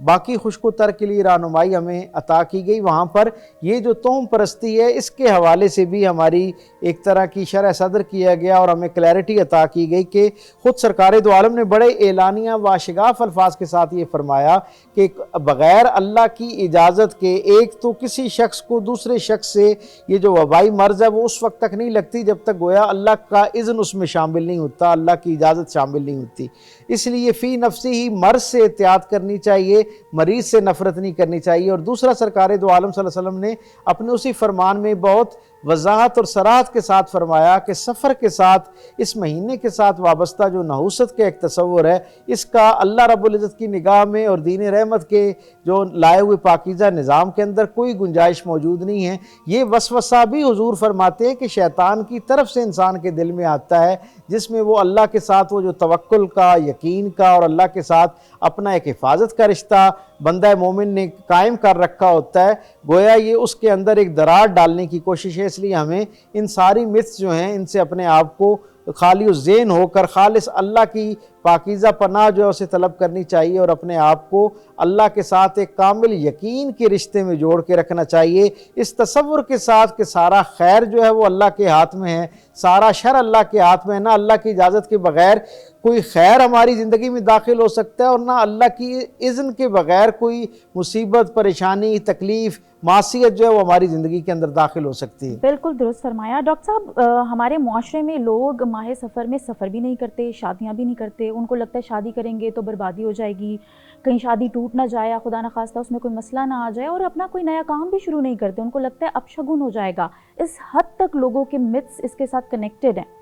باقی خشک و تر کے لیے رہنمائی ہمیں عطا کی گئی۔ وہاں پر یہ جو توہم پرستی ہے اس کے حوالے سے بھی ہماری ایک طرح کی شرح صدر کیا گیا اور ہمیں کلیئرٹی عطا کی گئی کہ خود سرکار دو عالم نے بڑے اعلانیہ و شگاف الفاظ کے ساتھ یہ فرمایا کہ بغیر اللہ کی اجازت کے ایک تو کسی شخص کو دوسرے شخص سے یہ جو وبائی مرض ہے وہ اس وقت تک نہیں لگتی جب تک گویا اللہ کا اذن اس میں شامل نہیں ہوتا، اللہ کی اجازت شامل نہیں ہوتی۔ اس لیے فی نفسی ہی مرض سے احتیاط کرنی چاہیے، مریض سے نفرت نہیں کرنی چاہیے۔ اور دوسرا سرکار دو عالم صلی اللہ علیہ وسلم نے اپنے اسی فرمان میں بہت وضاحت اور صراحت کے ساتھ فرمایا کہ سفر کے ساتھ، اس مہینے کے ساتھ وابستہ جو نحوست کا ایک تصور ہے، اس کا اللہ رب العزت کی نگاہ میں اور دین رحمت کے جو لائے ہوئے پاکیزہ نظام کے اندر کوئی گنجائش موجود نہیں ہے۔ یہ وسوسہ بھی حضور فرماتے ہیں کہ شیطان کی طرف سے انسان کے دل میں آتا ہے، جس میں وہ اللہ کے ساتھ وہ جو توکل کا، یقین کا اور اللہ کے ساتھ اپنا ایک حفاظت کا رشتہ بندہ مومن نے قائم کر رکھا ہوتا ہے، گویا یہ اس کے اندر ایک دراڑ ڈالنے کی کوشش ہے۔ اس لیے ہمیں ان ساری متس جو ہیں ان سے اپنے آپ کو خالی الذہن ہو کر خالص اللہ کی پاکیزہ پناہ جو ہے اسے طلب کرنی چاہیے اور اپنے آپ کو اللہ کے ساتھ ایک کامل یقین کے رشتے میں جوڑ کے رکھنا چاہیے، اس تصور کے ساتھ کہ سارا خیر جو ہے وہ اللہ کے ہاتھ میں ہے، سارا شر اللہ کے ہاتھ میں ہے، نہ اللہ کی اجازت کے بغیر کوئی خیر ہماری زندگی میں داخل ہو سکتا ہے اور نہ اللہ کی اذن کے بغیر کوئی مصیبت، پریشانی، تکلیف، معصیت جو ہے وہ ہماری زندگی کے اندر داخل ہو سکتی ہے۔ بالکل درست فرمایا ڈاکٹر صاحب۔ ہمارے معاشرے میں لوگ ماہ سفر میں سفر بھی نہیں کرتے، شادیاں بھی نہیں کرتے، ان کو لگتا ہے شادی کریں گے تو بربادی ہو جائے گی، کہیں شادی ٹوٹ نہ جائے، خدا نخواستہ اس میں کوئی مسئلہ نہ آ جائے، اور اپنا کوئی نیا کام بھی شروع نہیں کرتے، ان کو لگتا ہے اپشگن ہو جائے گا۔ اس حد تک لوگوں کے متس اس کے ساتھ کنیکٹڈ ہیں۔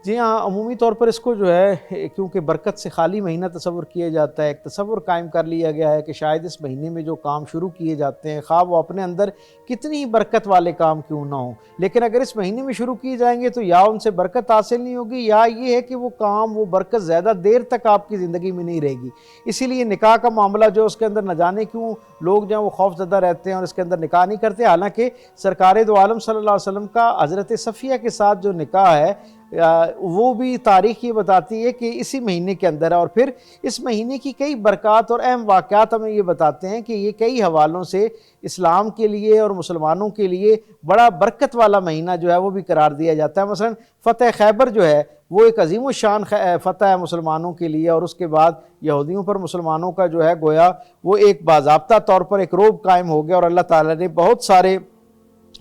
جی ہاں، عمومی طور پر اس کو جو ہے کیونکہ برکت سے خالی مہینہ تصور کیا جاتا ہے، ایک تصور قائم کر لیا گیا ہے کہ شاید اس مہینے میں جو کام شروع کیے جاتے ہیں خواہ وہ اپنے اندر کتنی برکت والے کام کیوں نہ ہوں، لیکن اگر اس مہینے میں شروع کیے جائیں گے تو یا ان سے برکت حاصل نہیں ہوگی یا یہ ہے کہ وہ کام، وہ برکت زیادہ دیر تک آپ کی زندگی میں نہیں رہے گی۔ اسی لیے نکاح کا معاملہ جو اس کے اندر نہ جانے کیوں لوگ جو ہیں وہ خوف زدہ رہتے ہیں اور اس کے اندر نکاح نہیں کرتے، حالانکہ سرکار دو عالم صلی اللہ علیہ وسلم کا حضرت صفیہ کے ساتھ جو نکاح ہے وہ بھی تاریخ یہ بتاتی ہے کہ اسی مہینے کے اندر ہے، اور پھر اس مہینے کی کئی برکات اور اہم واقعات ہمیں یہ بتاتے ہیں کہ یہ کئی حوالوں سے اسلام کے لیے اور مسلمانوں کے لیے بڑا برکت والا مہینہ جو ہے وہ بھی قرار دیا جاتا ہے۔ مثلا فتح خیبر جو ہے وہ ایک عظیم الشان فتح ہے مسلمانوں کے لیے، اور اس کے بعد یہودیوں پر مسلمانوں کا جو ہے گویا وہ ایک باضابطہ طور پر ایک رعب قائم ہو گیا، اور اللہ تعالیٰ نے بہت سارے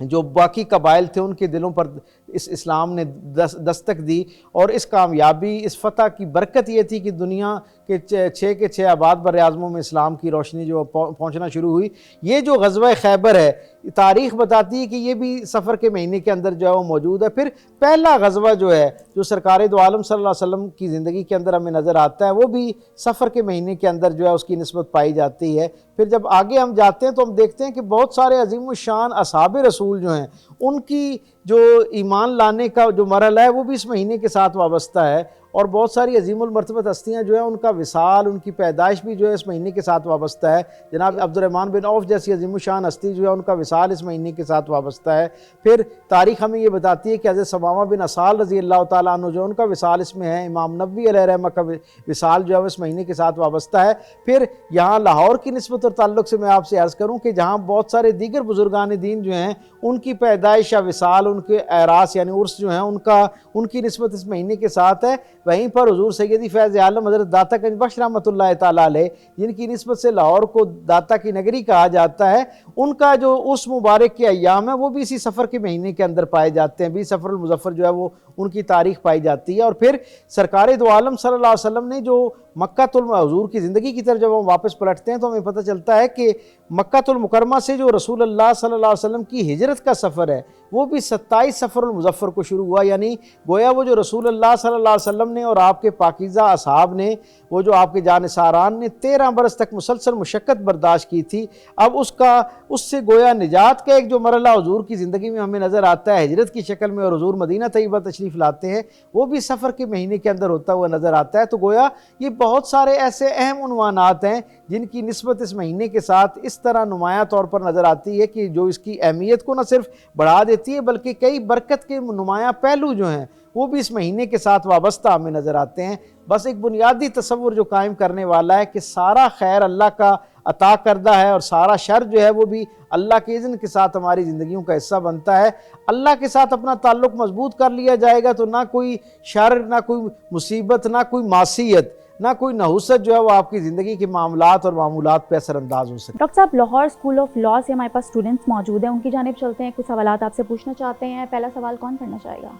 جو باقی قبائل تھے ان کے دلوں پر اس اسلام نے دستک دی، اور اس کامیابی، اس فتح کی برکت یہ تھی کہ دنیا کے 6 کے 6 آباد بر اعظموں میں اسلام کی روشنی جو پہنچنا شروع ہوئی۔ یہ جو غزوہ خیبر ہے تاریخ بتاتی ہے کہ یہ بھی سفر کے مہینے کے اندر جو ہے وہ موجود ہے۔ پھر پہلا غزوہ جو ہے جو سرکار دو عالم صلی اللہ علیہ وسلم کی زندگی کے اندر ہمیں نظر آتا ہے وہ بھی سفر کے مہینے کے اندر جو ہے اس کی نسبت پائی جاتی ہے۔ پھر جب آگے ہم جاتے ہیں تو ہم دیکھتے ہیں کہ بہت سارے عظیم الشان اصحاب رسول جو ہیں ان کی جو ایمان لانے کا جو مرحلہ ہے وہ بھی اس مہینے کے ساتھ وابستہ ہے، اور بہت ساری عظیم المرتبت ہستیاں جو ہیں ان کا وصال، ان کی پیدائش بھی جو ہے اس مہینے کے ساتھ وابستہ ہے۔ جناب عبد الرحمن بن عوف جیسی عظیم الشان ہستی جو ہے ان کا وصال اس مہینے کے ساتھ وابستہ ہے۔ پھر تاریخ ہمیں یہ بتاتی ہے کہ حضرت ثمامہ بن اسال رضی اللہ تعالیٰ عنہ جو ان کا وصال اس میں ہے، امام نبوی علیہ رحمہ کا وصال جو ہے اس مہینے کے ساتھ وابستہ ہے۔ پھر یہاں لاہور کی نسبت اور تعلق سے میں آپ سے عرض کروں کہ جہاں بہت سارے دیگر بزرگان دین جو ہیں ان کی پیدائش یا وصال، ان کے اعراس یعنی عرس جو ہیں ان کی نسبت اس مہینے کے ساتھ ہے، وہیں پر حضور سیدی فیض عالم حضرت داتا گنج بخش رحمۃ اللہ تعالیٰ علیہ جن کی نسبت سے لاہور کو داتا کی نگری کہا جاتا ہے، ان کا جو اس مبارک کے ایام ہے وہ بھی اسی سفر کے مہینے کے اندر پائے جاتے ہیں، 20 سفر المظفر جو ہے وہ ان کی تاریخ پائی جاتی ہے۔ اور پھر سرکار دو عالم صلی اللہ علیہ وسلم نے جو مکہ حضور کی زندگی کی طرف جب ہم واپس پلٹتے ہیں تو ہمیں پتہ چلتا ہے کہ مکہ المکرمہ سے جو رسول اللہ صلی اللہ علیہ وسلم کی ہجرت کا سفر ہے وہ بھی 27 سفر المظفر کو شروع ہوا، یعنی گویا وہ جو رسول اللہ صلی اللہ علیہ وسلم نے اور آپ کے پاکیزہ اصحاب نے، وہ جو آپ کے جانثاران نے 13 برس تک مسلسل مشقت برداشت کی تھی، اب اس سے گویا نجات کا ایک جو مرحلہ حضور کی زندگی میں ہمیں نظر آتا ہے ہجرت کی شکل میں، اور حضور مدینہ طیبہ تشریف لاتے ہیں، وہ بھی سفر کے مہینے کے اندر ہوتا ہوا نظر آتا ہے۔ تو گویا یہ بہت سارے ایسے اہم عنوانات ہیں جن کی نسبت اس مہینے کے ساتھ اس طرح نمایاں طور پر نظر آتی ہے کہ جو اس کی اہمیت کو نہ صرف بڑھا دیتی ہے بلکہ کئی برکت کے نمایاں پہلو جو ہیں وہ بھی اس مہینے کے ساتھ وابستہ ہمیں نظر آتے ہیں۔ بس ایک بنیادی تصور جو قائم کرنے والا ہے کہ سارا خیر اللہ کا عطا کردہ ہے اور سارا شر جو ہے وہ بھی اللہ کے اذن کے ساتھ ہماری زندگیوں کا حصہ بنتا ہے۔ اللہ کے ساتھ اپنا تعلق مضبوط کر لیا جائے گا تو نہ کوئی شر، نہ کوئی مصیبت، نہ کوئی معصیت، نہ کوئی نحوست جو ہے وہ آپ کی زندگی کے معاملات اور معمولات پہ اثر انداز ہو سکے۔ ڈاکٹر صاحب، لاہور اسکول آف لاء سے ہمارے پاس اسٹوڈنٹس موجود ہیں، ان کی جانب چلتے ہیں، کچھ سوالات آپ سے پوچھنا چاہتے ہیں۔ پہلا سوال کون کرنا چاہے گا؟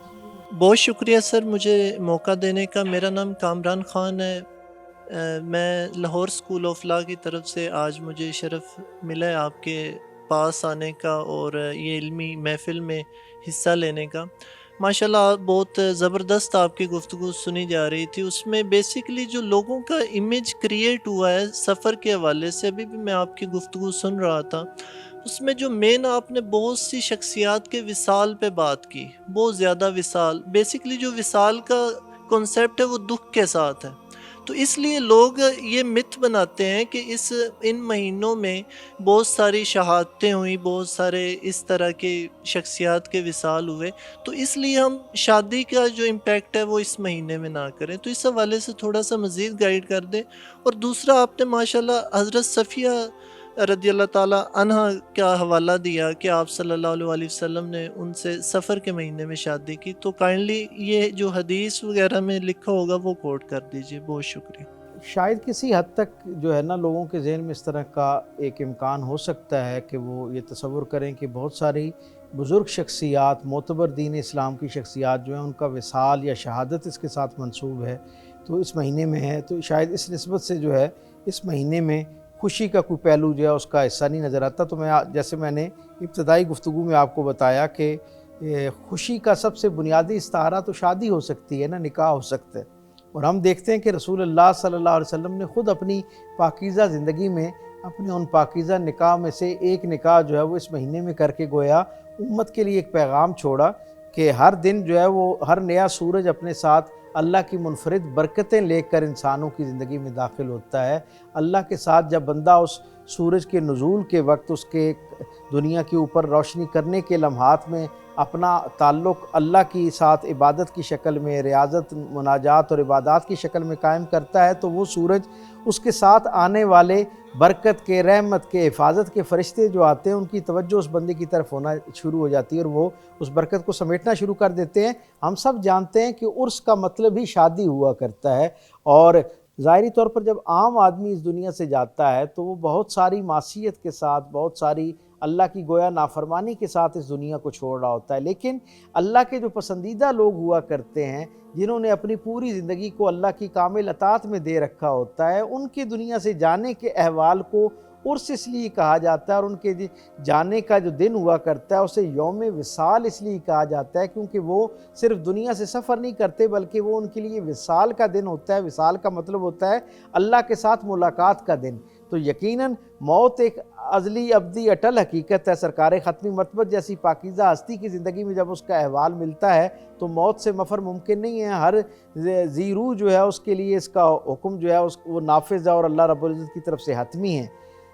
بہت شکریہ سر مجھے موقع دینے کا۔ میرا نام کامران خان ہے، میں لاہور اسکول آف لاء کی طرف سے آج مجھے شرف ملا ہے آپ کے پاس آنے کا اور یہ علمی محفل میں حصہ لینے کا۔ ماشاءاللہ بہت زبردست آپ کی گفتگو سنی جا رہی تھی، اس میں بیسیکلی جو لوگوں کا امیج کریٹ ہوا ہے سفر کے حوالے سے، ابھی بھی میں آپ کی گفتگو سن رہا تھا، اس میں جو مین آپ نے بہت سی شخصیات کے وصال پہ بات کی، بہت زیادہ وصال، بیسیکلی جو وصال کا کنسیپٹ ہے وہ دکھ کے ساتھ ہے، تو اس لیے لوگ یہ مت بناتے ہیں کہ ان مہینوں میں بہت ساری شہادتیں ہوئیں، بہت سارے اس طرح کے شخصیات کے وصال ہوئے، تو اس لیے ہم شادی کا جو امپیکٹ ہے وہ اس مہینے میں نہ کریں، تو اس حوالے سے تھوڑا سا مزید گائیڈ کر دیں۔ اور دوسرا آپ نے ماشاءاللہ حضرت صفیہ رضی اللہ تعالیٰ عنہ کا حوالہ دیا کہ آپ صلی اللہ علیہ وسلم نے ان سے سفر کے مہینے میں شادی کی، تو کائنڈلی یہ جو حدیث وغیرہ میں لکھا ہوگا وہ کوٹ کر دیجئے۔ بہت شکریہ۔ شاید کسی حد تک جو ہے نا لوگوں کے ذہن میں اس طرح کا ایک امکان ہو سکتا ہے کہ وہ یہ تصور کریں کہ بہت ساری بزرگ شخصیات، معتبر دین اسلام کی شخصیات جو ہیں ان کا وصال یا شہادت اس کے ساتھ منسوب ہے تو اس مہینے میں ہے، تو شاید اس نسبت سے جو ہے اس مہینے میں خوشی کا کوئی پہلو جو ہے اس کا حصہ نہیں نظر آتا۔ تو جیسے میں نے ابتدائی گفتگو میں آپ کو بتایا کہ خوشی کا سب سے بنیادی استعارہ تو شادی ہو سکتی ہے نا، نکاح ہو سکتا ہے، اور ہم دیکھتے ہیں کہ رسول اللہ صلی اللہ علیہ وسلم نے خود اپنی پاکیزہ زندگی میں اپنے ان پاکیزہ نکاح میں سے ایک نکاح جو ہے وہ اس مہینے میں کر کے گویا امت کے لیے ایک پیغام چھوڑا کہ ہر دن جو ہے وہ ہر نیا سورج اپنے ساتھ اللہ کی منفرد برکتیں لے کر انسانوں کی زندگی میں داخل ہوتا ہے۔ اللہ کے ساتھ جب بندہ اس سورج کے نزول کے وقت اس کے دنیا کے اوپر روشنی کرنے کے لمحات میں اپنا تعلق اللہ کی ساتھ عبادت کی شکل میں، ریاضت، مناجات اور عبادات کی شکل میں قائم کرتا ہے تو وہ سورج اس کے ساتھ آنے والے برکت کے، رحمت کے، حفاظت کے فرشتے جو آتے ہیں ان کی توجہ اس بندے کی طرف ہونا شروع ہو جاتی ہے اور وہ اس برکت کو سمیٹنا شروع کر دیتے ہیں۔ ہم سب جانتے ہیں کہ عرس کا مطلب ہی شادی ہوا کرتا ہے، اور ظاہری طور پر جب عام آدمی اس دنیا سے جاتا ہے تو وہ بہت ساری معصیت کے ساتھ، بہت ساری اللہ کی گویا نافرمانی کے ساتھ اس دنیا کو چھوڑ رہا ہوتا ہے، لیکن اللہ کے جو پسندیدہ لوگ ہوا کرتے ہیں جنہوں نے اپنی پوری زندگی کو اللہ کی کامل اطاعت میں دے رکھا ہوتا ہے، ان کے دنیا سے جانے کے احوال کو عرس اس لیے کہا جاتا ہے، اور ان کے جانے کا جو دن ہوا کرتا ہے اسے یوم وصال اس لیے کہا جاتا ہے کیونکہ وہ صرف دنیا سے سفر نہیں کرتے بلکہ وہ ان کے لیے وصال کا دن ہوتا ہے۔ وصال کا مطلب ہوتا ہے اللہ کے ساتھ ملاقات کا دن۔ تو یقیناً موت ایک ازلی ابدی اٹل حقیقت ہے۔ سرکار ختمی مرتبت جیسی پاکیزہ ہستی کی زندگی میں جب اس کا احوال ملتا ہے تو موت سے مفر ممکن نہیں ہے۔ ہر ذی روح جو ہے اس کے لیے اس کا حکم جو ہے وہ نافذ ہے اور اللہ رب العزت کی طرف سے حتمی ہے۔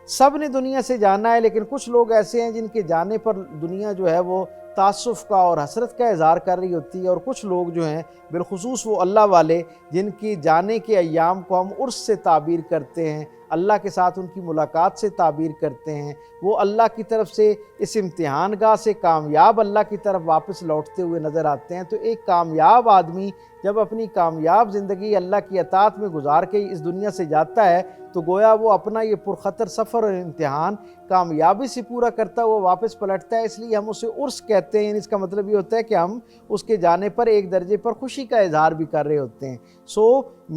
سب نے دنیا سے جانا ہے، لیکن کچھ لوگ ایسے ہیں جن کے جانے پر دنیا جو ہے وہ تاسف کا اور حسرت کا اظہار کر رہی ہوتی ہے، اور کچھ لوگ جو ہیں بالخصوص وہ اللہ والے جن کی جانے کے ایام کو ہم عرس سے تعبیر کرتے ہیں، اللہ کے ساتھ ان کی ملاقات سے تعبیر کرتے ہیں، وہ اللہ کی طرف سے اس امتحان گاہ سے کامیاب اللہ کی طرف واپس لوٹتے ہوئے نظر آتے ہیں۔ تو ایک کامیاب آدمی جب اپنی کامیاب زندگی اللہ کی اطاعت میں گزار کے اس دنیا سے جاتا ہے تو گویا وہ اپنا یہ پرخطر سفر اور امتحان کامیابی سے پورا کرتا ہوا واپس پلٹتا ہے، اس لیے ہم اسے عرس کہتے ہیں۔ اس کا مطلب یہ ہوتا ہے کہ ہم اس کے جانے پر ایک درجے پر خوشی کا اظہار بھی کر رہے ہوتے ہیں۔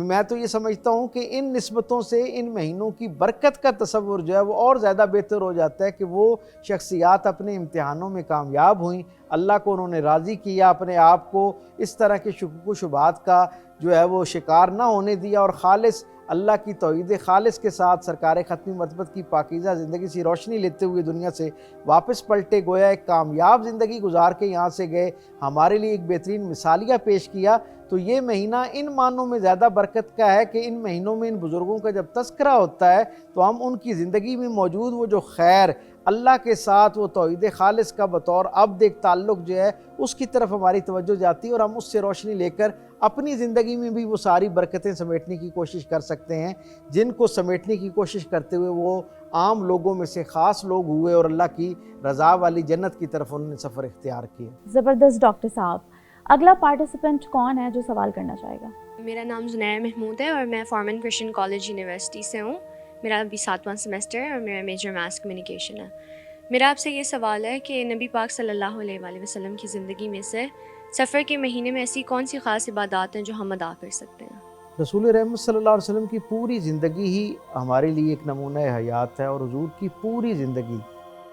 میں تو یہ سمجھتا ہوں کہ ان نسبتوں سے ان مہینوں کی برکت کا تصور جو ہے وہ اور زیادہ بہتر ہو جاتا ہے کہ وہ شخصیات اپنے امتحانوں میں کامیاب ہوئیں، اللہ کو انہوں نے راضی کیا، اپنے آپ کو اس طرح کے شکوک و شبہات کا جو ہے وہ شکار نہ ہونے دیا اور خالص اللہ کی توحید خالص کے ساتھ سرکار ختمی مرتبت کی پاکیزہ زندگی سے روشنی لیتے ہوئے دنیا سے واپس پلٹے، گویا ایک کامیاب زندگی گزار کے یہاں سے گئے، ہمارے لیے ایک بہترین مثالیہ پیش کیا۔ تو یہ مہینہ ان معنوں میں زیادہ برکت کا ہے کہ ان مہینوں میں ان بزرگوں کا جب تذکرہ ہوتا ہے تو ہم ان کی زندگی میں موجود وہ جو خیر، اللہ کے ساتھ وہ توحید خالص کا بطور عبد ایک تعلق جو ہے اس کی طرف ہماری توجہ جاتی ہے، اور ہم اس سے روشنی لے کر اپنی زندگی میں بھی وہ ساری برکتیں سمیٹنے کی کوشش کر سکتے ہیں جن کو سمیٹنے کی کوشش کرتے ہوئے وہ عام لوگوں میں سے خاص لوگ ہوئے اور اللہ کی رضا والی جنت کی طرف انہوں نے سفر اختیار کیا۔ زبردست ڈاکٹر صاحب، اگلا پارٹیسپینٹ کون ہے جو سوال کرنا چاہے گا؟ میرا نام زنیر محمود ہے اور میں فارمن کرسچن کالج یونیورسٹی سے ہوں۔ میرا ابھی 7واں سیمسٹر ہے اور میرا میجر میس کمیونیکیشن ہے۔ میرا آپ سے یہ سوال ہے کہ نبی پاک صلی اللہ علیہ وآلہ وسلم کی زندگی میں سے سفر کے مہینے میں ایسی کون سی خاص عبادات ہیں جو ہم ادا کر سکتے ہیں؟ رسول رحمت صلی اللہ علیہ وسلم کی پوری زندگی ہی ہمارے لیے ایک نمونہ حیات ہے، اور حضور کی پوری زندگی،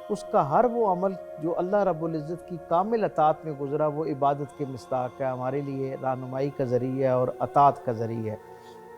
اس کا ہر وہ عمل جو اللہ رب العزت کی کامل اطاعت میں گزرا وہ عبادت کے مصداق ہے، ہمارے لیے رہنمائی کا ذریعہ اور اطاعت کا ذریعہ ہے۔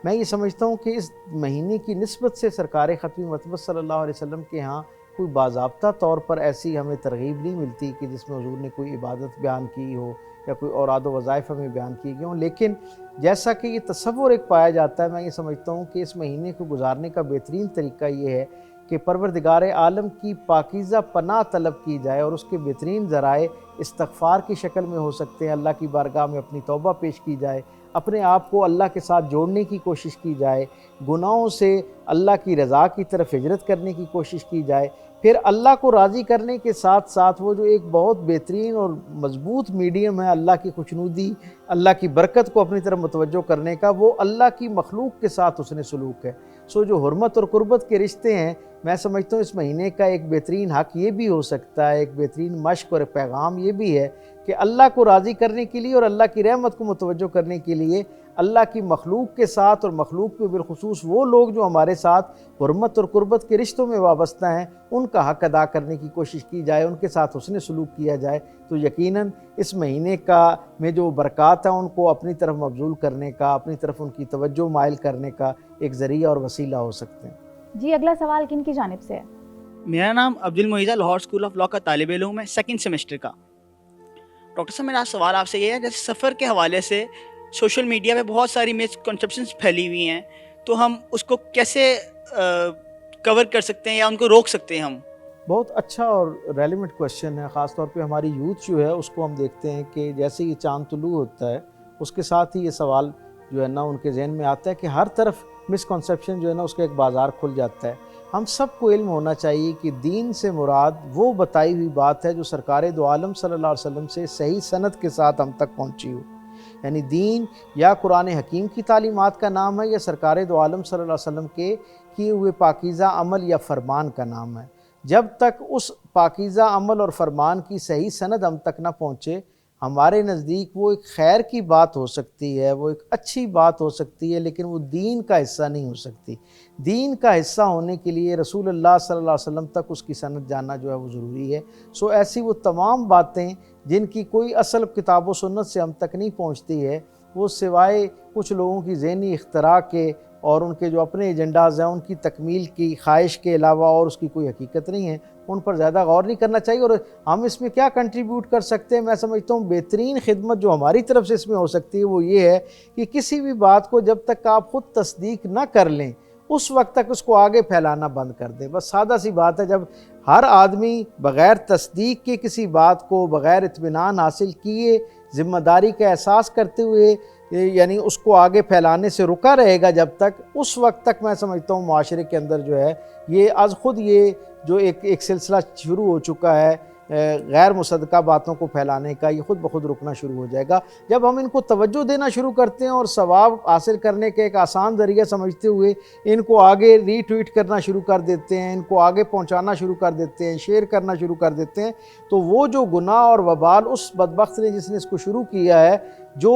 میں یہ سمجھتا ہوں کہ اس مہینے کی نسبت سے سرکار ختمی مرتبت صلی اللہ علیہ وسلم کے ہاں کوئی باضابطہ طور پر ایسی ہمیں ترغیب نہیں ملتی کہ جس میں حضور نے کوئی عبادت بیان کی ہو یا کوئی اوراد و وظائف ہمیں بیان کیے گئے ہوں، لیکن جیسا کہ یہ تصور ایک پایا جاتا ہے، میں یہ سمجھتا ہوں کہ اس مہینے کو گزارنے کا بہترین طریقہ یہ ہے کہ پروردگار عالم کی پاکیزہ پناہ طلب کی جائے، اور اس کے بہترین ذرائع استغفار کی شکل میں ہو سکتے ہیں۔ اللہ کی بارگاہ میں اپنی توبہ پیش کی جائے، اپنے آپ کو اللہ کے ساتھ جوڑنے کی کوشش کی جائے، گناہوں سے اللہ کی رضا کی طرف ہجرت کرنے کی کوشش کی جائے، پھر اللہ کو راضی کرنے کے ساتھ ساتھ وہ جو ایک بہت بہترین اور مضبوط میڈیم ہے اللہ کی خوشنودی، اللہ کی برکت کو اپنی طرف متوجہ کرنے کا، وہ اللہ کی مخلوق کے ساتھ حسن سلوک ہے۔ جو حرمت اور قربت کے رشتے ہیں، میں سمجھتا ہوں اس مہینے کا ایک بہترین حق یہ بھی ہو سکتا ہے، ایک بہترین مشق اور پیغام یہ بھی ہے کہ اللہ کو راضی کرنے کے لیے اور اللہ کی رحمت کو متوجہ کرنے کے لیے اللہ کی مخلوق کے ساتھ، اور مخلوق پہ بالخصوص وہ لوگ جو ہمارے ساتھ حرمت اور قربت کے رشتوں میں وابستہ ہیں، ان کا حق ادا کرنے کی کوشش کی جائے، ان کے ساتھ حسن سلوک کیا جائے، تو یقیناً اس مہینے میں جو برکات ہیں ان کو اپنی طرف مبذول کرنے کا، اپنی طرف ان کی توجہ مائل کرنے کا ایک ذریعہ اور وسیلہ ہو سکتے ہیں۔ جی، اگلا سوال کن کی جانب سے ہے؟ میرا نام عبد المعیز ہے، لاہور اسکول آف لاء کا طالب علم ہے، 2nd سیمسٹر کا۔ ڈاکٹر صاحب، میرا سوال آپ سے یہ ہے، جیسے سفر کے حوالے سے سوشل میڈیا پہ بہت ساری مسکنسیپشنز پھیلی ہوئی ہیں، تو ہم اس کو کیسے کور کر سکتے ہیں یا ان کو روک سکتے ہیں ہم؟ بہت اچھا اور ریلیونٹ کویشچن ہے، خاص طور پہ ہماری یوتھ جو ہے اس کو ہم دیکھتے ہیں کہ جیسے یہ چاند طلوع ہوتا ہے اس کے ساتھ ہی یہ سوال جو ہے نا ان کے ذہن میں آتا ہے کہ ہر طرف مسکنسیپشن جو ہے نا اس کا ایک بازار کھل جاتا ہے۔ ہم سب کو علم ہونا چاہیے کہ دین سے مراد وہ بتائی ہوئی بات ہے جو سرکار دو عالم صلی اللہ علیہ وسلم سے صحیح سند کے ساتھ ہم تک پہنچی ہو، یعنی دین یا قرآن حکیم کی تعلیمات کا نام ہے یا سرکار دو عالم صلی اللہ علیہ وسلم کے کیے ہوئے پاکیزہ عمل یا فرمان کا نام ہے۔ جب تک اس پاکیزہ عمل اور فرمان کی صحیح سند ہم تک نہ پہنچے، ہمارے نزدیک وہ ایک خیر کی بات ہو سکتی ہے، وہ ایک اچھی بات ہو سکتی ہے، لیکن وہ دین کا حصہ نہیں ہو سکتی۔ دین کا حصہ ہونے کے لیے رسول اللہ صلی اللہ علیہ وسلم تک اس کی سند جاننا جو ہے وہ ضروری ہے۔ ایسی وہ تمام باتیں جن کی کوئی اصل کتاب و سنت سے ہم تک نہیں پہنچتی ہے، وہ سوائے کچھ لوگوں کی ذہنی اختراع کے اور ان کے جو اپنے ایجنڈاز ہیں ان کی تکمیل کی خواہش کے علاوہ اور اس کی کوئی حقیقت نہیں ہے، ان پر زیادہ غور نہیں کرنا چاہیے۔ اور ہم اس میں کیا کنٹریبیوٹ کر سکتے ہیں، میں سمجھتا ہوں بہترین خدمت جو ہماری طرف سے اس میں ہو سکتی ہے وہ یہ ہے کہ کسی بھی بات کو جب تک آپ خود تصدیق نہ کر لیں اس وقت تک اس کو آگے پھیلانا بند کر دیں۔ بس سادہ سی بات ہے، جب ہر آدمی بغیر تصدیق کے کسی بات کو بغیر اطمینان حاصل کیے ذمہ داری کا احساس کرتے ہوئے یعنی اس کو آگے پھیلانے سے رکا رہے گا، جب تک اس وقت تک میں سمجھتا ہوں معاشرے کے اندر جو ہے یہ از خود یہ جو ایک سلسلہ شروع ہو چکا ہے غیر مصدقہ باتوں کو پھیلانے کا، یہ خود بخود رکنا شروع ہو جائے گا۔ جب ہم ان کو توجہ دینا شروع کرتے ہیں اور ثواب حاصل کرنے کے ایک آسان ذریعہ سمجھتے ہوئے ان کو آگے ری ٹویٹ کرنا شروع کر دیتے ہیں، ان کو آگے پہنچانا شروع کر دیتے ہیں، شیئر کرنا شروع کر دیتے ہیں، تو وہ جو گناہ اور وبال اس بدبخت نے جس نے اس کو شروع کیا ہے، جو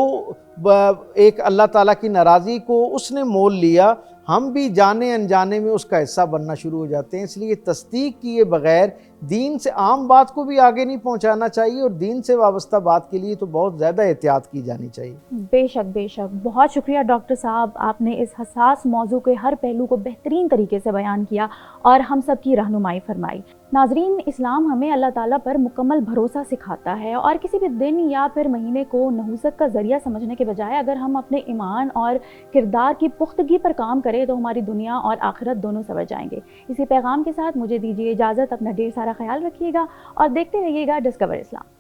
ایک اللہ تعالیٰ کی ناراضی کو اس نے مول لیا، ہم بھی جانے انجانے میں اس کا حصہ بننا شروع ہو جاتے ہیں. اس لیے تصدیق کیے بغیر دین سے عام بات کو بھی آگے نہیں پہنچانا چاہیے، اور دین سے وابستہ بات کے لیے تو بہت زیادہ احتیاط کی جانی چاہیے. بے شک بے شک. بہت شکریہ ڈاکٹر صاحب، آپ نے اس حساس موضوع کے ہر پہلو کو بہترین طریقے سے بیان کیا اور ہم سب کی رہنمائی فرمائی. ناظرین، اسلام ہمیں اللہ تعالیٰ پر مکمل بھروسہ سکھاتا ہے، اور کسی بھی دن یا پھر مہینے کو نحوست کا ذریعہ سمجھنے کے بجائے اگر ہم اپنے ایمان اور کردار کی پختگی پر کام کریں تو ہماری دنیا اور آخرت دونوں سنور جائیں گے. اسی پیغام کے ساتھ مجھے دیجیے اجازت. اپنا ڈھیر سارا خیال رکھیے گا اور دیکھتے رہیے گا ڈسکور اسلام.